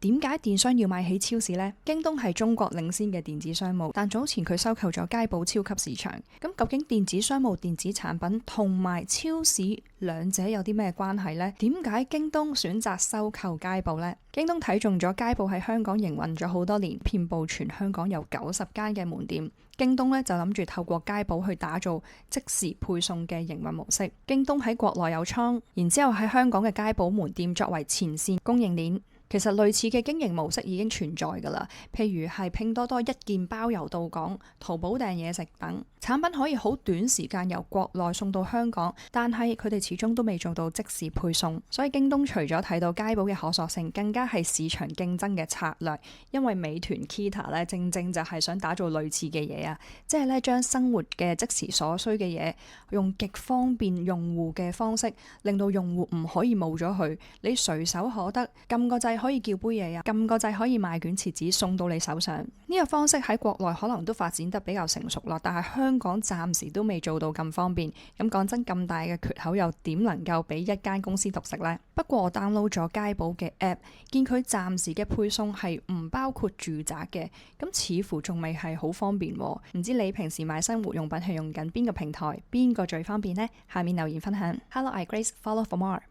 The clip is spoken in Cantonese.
點解電商要買起超市呢？京東係中國領先嘅電子商務，但早前佢收購咗佳寶超級市場。咁究竟電子商務、電子產品同埋超市兩者有啲咩關係呢？點解京東選擇收購佳寶呢？京東睇中咗佳寶喺香港營運咗好多年，遍佈全香港有90間嘅門店。京東咧就諗住透過佳寶去打造即時配送嘅營運模式。京東喺國內有倉，然之後喺香港嘅佳寶門店作為前線供應鏈。其實類似嘅經營模式已經存在㗎啦，譬如係拼多多一件包郵到港、淘寶訂嘢食等產品可以好短時間由國內送到香港，但係佢哋始終都未做到即時配送。所以京東除咗睇到佳寶嘅可塑性，更加係市場競爭嘅策略。因為美團 Kita 咧正正就係想打造類似嘅嘢啊，即係咧將生活嘅即時所需嘅嘢用極方便用戶嘅方式，令到用戶唔可以冇咗佢，你隨手可得，撳個掣可以叫杯嘢啊，撳個掣可以買卷廁紙送到你手上。呢個方式喺國內可能都發展得比較成熟啦，但係香港暫時都未做到咁方便。咁講真，咁大嘅缺口又點能夠俾一間公司獨食呢？不過我 download 咗佳寶嘅 app， 見佢暫時嘅配送係唔包括住宅嘅，咁似乎仲未係好方便喎。唔知你平時買生活用品係用緊邊個平台，邊個最方便呢？下面留言分享。Hello，I Grace，follow for more。